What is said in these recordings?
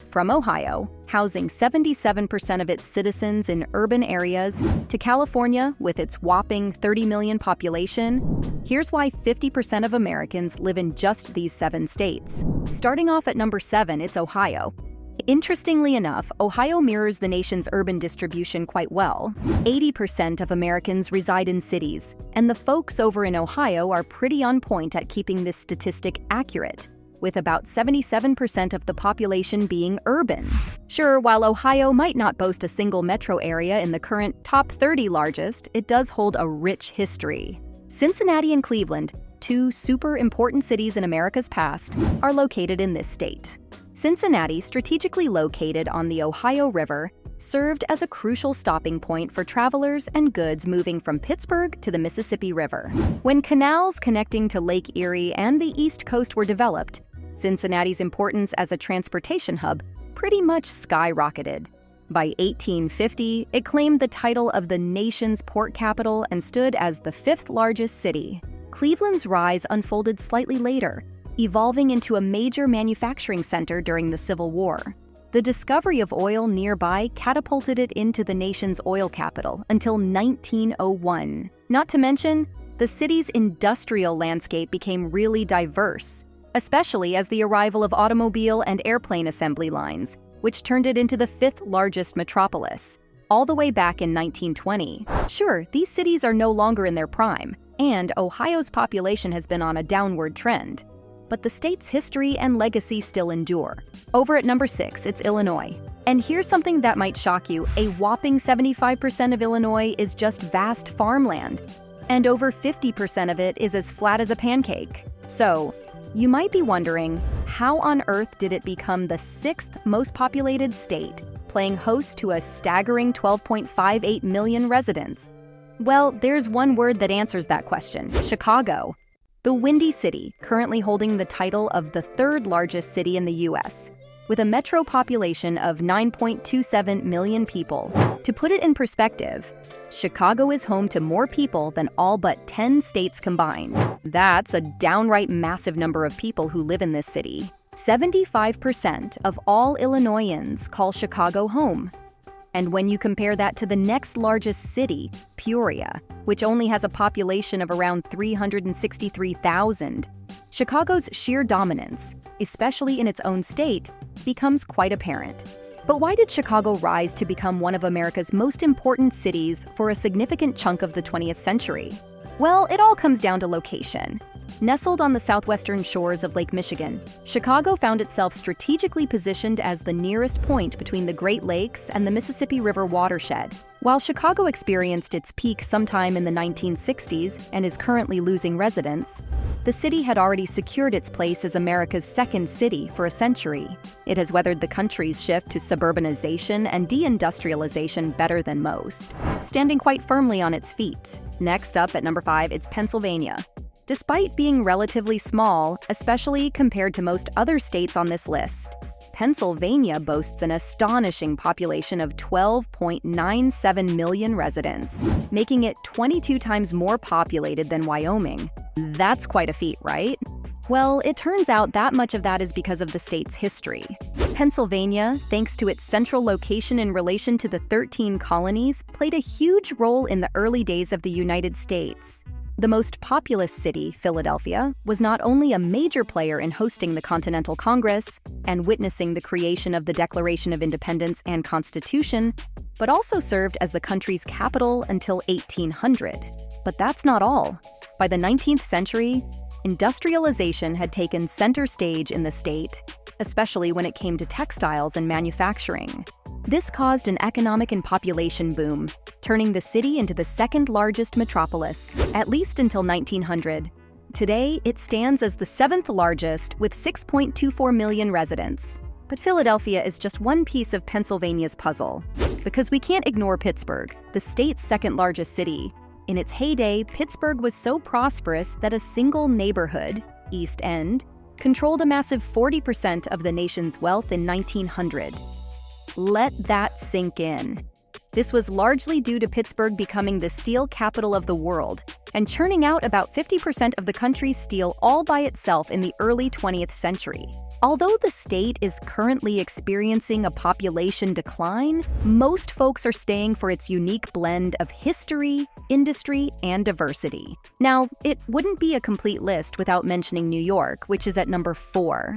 from Ohio, housing 77% of its citizens in urban areas, to California with its whopping 30 million population, here's why 50% of Americans live in just these 7 states. Starting off at number 7, it's Ohio. Interestingly enough, Ohio mirrors the nation's urban distribution quite well. 80% of Americans reside in cities, and the folks over in Ohio are pretty on point at keeping this statistic accurate, with about 77% of the population being urban. Sure, while Ohio might not boast a single metro area in the current top 30 largest, it does hold a rich history. Cincinnati and Cleveland, 2 super important cities in America's past, are located in this state. Cincinnati, strategically located on the Ohio River, served as a crucial stopping point for travelers and goods moving from Pittsburgh to the Mississippi River. When canals connecting to Lake Erie and the East Coast were developed, Cincinnati's importance as a transportation hub pretty much skyrocketed. By 1850, it claimed the title of the nation's port capital and stood as the 5th largest city. Cleveland's rise unfolded slightly later, evolving into a major manufacturing center during the Civil War. The discovery of oil nearby catapulted it into the nation's oil capital until 1901. Not to mention, the city's industrial landscape became really diverse, especially as the arrival of automobile and airplane assembly lines, which turned it into the 5th largest metropolis, all the way back in 1920. Sure, these cities are no longer in their prime, and Ohio's population has been on a downward trend, but the state's history and legacy still endure. Over at number 6, it's Illinois. And here's something that might shock you: a whopping 75% of Illinois is just vast farmland, and over 50% of it is as flat as a pancake. So, you might be wondering, how on earth did it become the 6th most populated state, playing host to a staggering 12.58 million residents? Well, there's one word that answers that question: Chicago. The Windy City, currently holding the title of the 3rd largest city in the U.S., with a metro population of 9.27 million people. To put it in perspective, Chicago is home to more people than all but 10 states combined. That's a downright massive number of people who live in this city. 75% of all Illinoisans call Chicago home. And when you compare that to the next largest city, Peoria, which only has a population of around 363,000, Chicago's sheer dominance, especially in its own state, becomes quite apparent. But why did Chicago rise to become one of America's most important cities for a significant chunk of the 20th century? Well, it all comes down to location. Nestled on the southwestern shores of Lake Michigan, Chicago found itself strategically positioned as the nearest point between the Great Lakes and the Mississippi River watershed. While Chicago experienced its peak sometime in the 1960s and is currently losing residents, the city had already secured its place as America's 2nd city for a century. It has weathered the country's shift to suburbanization and deindustrialization better than most, standing quite firmly on its feet. Next up at number 5, it's Pennsylvania. Despite being relatively small, especially compared to most other states on this list, Pennsylvania boasts an astonishing population of 12.97 million residents, making it 22 times more populated than Wyoming. That's quite a feat, right? Well, it turns out that much of that is because of the state's history. Pennsylvania, thanks to its central location in relation to the 13 colonies, played a huge role in the early days of the United States. The most populous city, Philadelphia, was not only a major player in hosting the Continental Congress and witnessing the creation of the Declaration of Independence and Constitution, but also served as the country's capital until 1800. But that's not all. By the 19th century, industrialization had taken center stage in the state, especially when it came to textiles and manufacturing. This caused an economic and population boom, turning the city into the 2nd largest metropolis, at least until 1900. Today, it stands as the 7th largest with 6.24 million residents. But Philadelphia is just one piece of Pennsylvania's puzzle, because we can't ignore Pittsburgh, the state's 2nd largest city. In its heyday, Pittsburgh was so prosperous that a single neighborhood, East End, controlled a massive 40% of the nation's wealth in 1900. Let that sink in. This was largely due to Pittsburgh becoming the steel capital of the world and churning out about 50% of the country's steel all by itself in the early 20th century. Although the state is currently experiencing a population decline, most folks are staying for its unique blend of history, industry, and diversity. Now, it wouldn't be a complete list without mentioning New York, which is at number 4.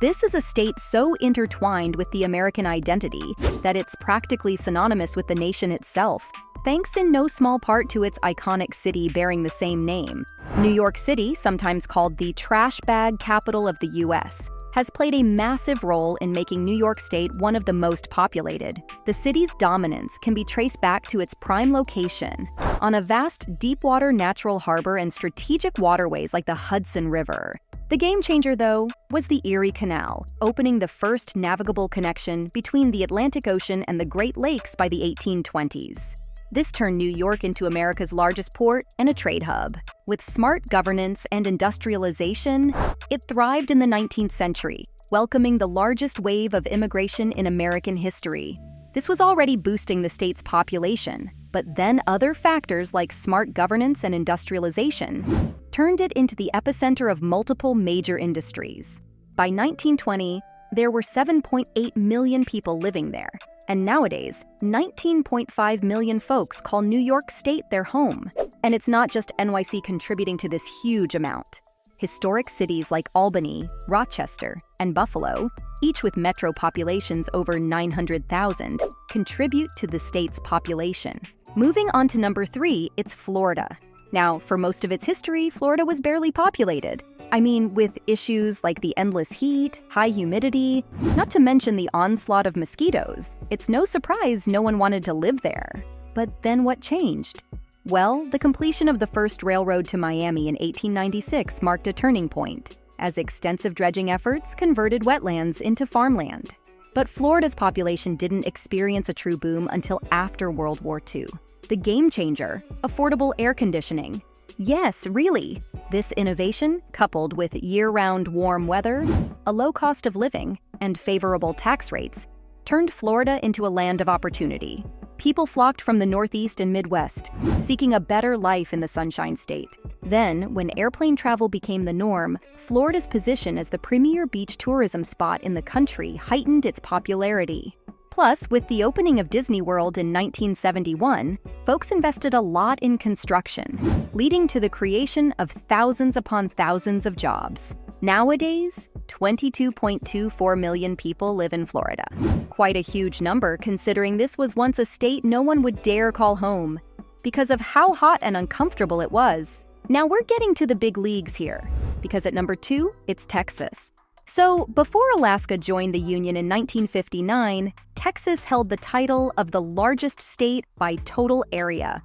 This is a state so intertwined with the American identity that it's practically synonymous with the nation itself, thanks in no small part to its iconic city bearing the same name. New York City, sometimes called the trash bag capital of the U.S., has played a massive role in making New York State one of the most populated. The city's dominance can be traced back to its prime location on a vast deep-water natural harbor and strategic waterways like the Hudson River. The game changer, though, was the Erie Canal, opening the first navigable connection between the Atlantic Ocean and the Great Lakes by the 1820s. This turned New York into America's largest port and a trade hub. With smart governance and industrialization, it thrived in the 19th century, welcoming the largest wave of immigration in American history. This was already boosting the state's population, but then other factors like smart governance and industrialization turned it into the epicenter of multiple major industries. By 1920, there were 7.8 million people living there. And nowadays, 19.5 million folks call New York State their home. And it's not just NYC contributing to this huge amount. Historic cities like Albany, Rochester, and Buffalo, each with metro populations over 900,000, contribute to the state's population. Moving on to number 3, it's Florida. Now, for most of its history, Florida was barely populated. I mean, with issues like the endless heat, high humidity, not to mention the onslaught of mosquitoes, it's no surprise no one wanted to live there. But then what changed? Well, the completion of the first railroad to Miami in 1896 marked a turning point, as extensive dredging efforts converted wetlands into farmland. But Florida's population didn't experience a true boom until after World War II. The game changer, affordable air conditioning. Yes, really. This innovation, coupled with year-round warm weather, a low cost of living, and favorable tax rates, turned Florida into a land of opportunity. People flocked from the Northeast and Midwest, seeking a better life in the Sunshine State. Then, when airplane travel became the norm, Florida's position as the premier beach tourism spot in the country heightened its popularity. Plus, with the opening of Disney World in 1971, folks invested a lot in construction, leading to the creation of thousands upon thousands of jobs. Nowadays, 22.24 million people live in Florida. Quite a huge number considering this was once a state no one would dare call home because of how hot and uncomfortable it was. Now we're getting to the big leagues here, because at number 2, it's Texas. So, before Alaska joined the Union in 1959, Texas held the title of the largest state by total area,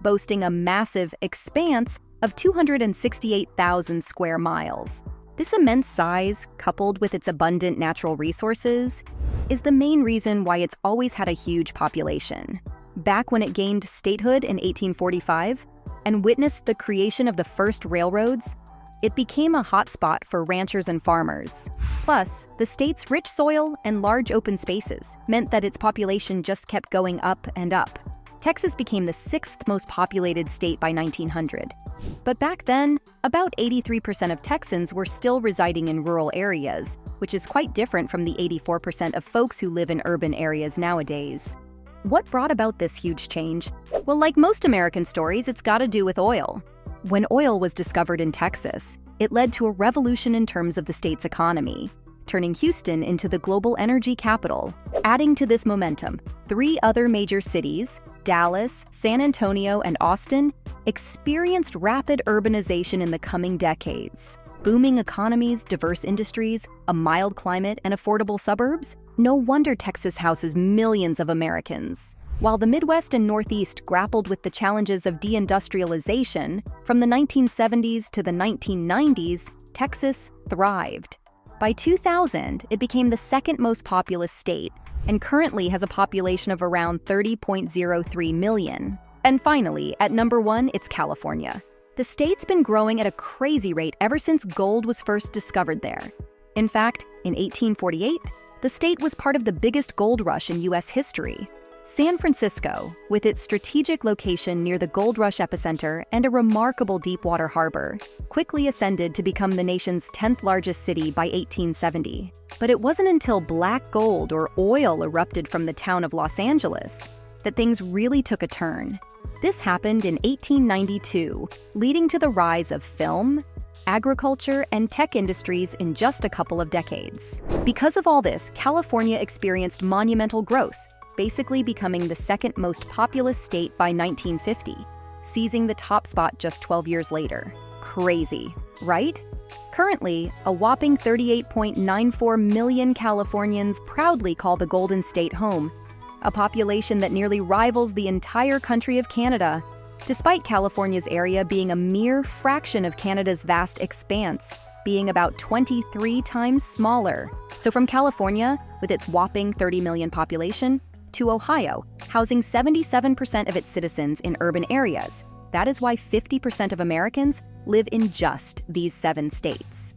boasting a massive expanse of 268,000 square miles. This immense size, coupled with its abundant natural resources, is the main reason why it's always had a huge population. Back when it gained statehood in 1845 and witnessed the creation of the first railroads, it became a hotspot for ranchers and farmers. Plus, the state's rich soil and large open spaces meant that its population just kept going up and up. Texas became the 6th most populated state by 1900. But back then, about 83% of Texans were still residing in rural areas, which is quite different from the 84% of folks who live in urban areas nowadays. What brought about this huge change? Well, like most American stories, it's got to do with oil. When oil was discovered in Texas, it led to a revolution in terms of the state's economy, turning Houston into the global energy capital. Adding to this momentum, 3 other major cities, Dallas, San Antonio, and Austin, experienced rapid urbanization in the coming decades. Booming economies, diverse industries, a mild climate, and affordable suburbs? No wonder Texas houses millions of Americans. While the Midwest and Northeast grappled with the challenges of deindustrialization, from the 1970s to the 1990s, Texas thrived. By 2000, it became the 2nd most populous state, and currently has a population of around 30.03 million. And finally, at number 1, it's California. The state's been growing at a crazy rate ever since gold was first discovered there. In fact, in 1848, the state was part of the biggest gold rush in U.S. history. San Francisco, with its strategic location near the gold rush epicenter and a remarkable deepwater harbor, quickly ascended to become the nation's 10th largest city by 1870. But it wasn't until black gold or oil erupted from the town of Los Angeles that things really took a turn. This happened in 1892, leading to the rise of film, agriculture, and tech industries in just a couple of decades. Because of all this, California experienced monumental growth, basically becoming the second most populous state by 1950, seizing the top spot just 12 years later. Crazy, right? Currently, a whopping 38.94 million Californians proudly call the Golden State home, a population that nearly rivals the entire country of Canada, despite California's area being a mere fraction of Canada's vast expanse, being about 23 times smaller. So from California, with its whopping 30 million population, to Ohio, housing 77% of its citizens in urban areas. That is why 50% of Americans live in just these 7 states.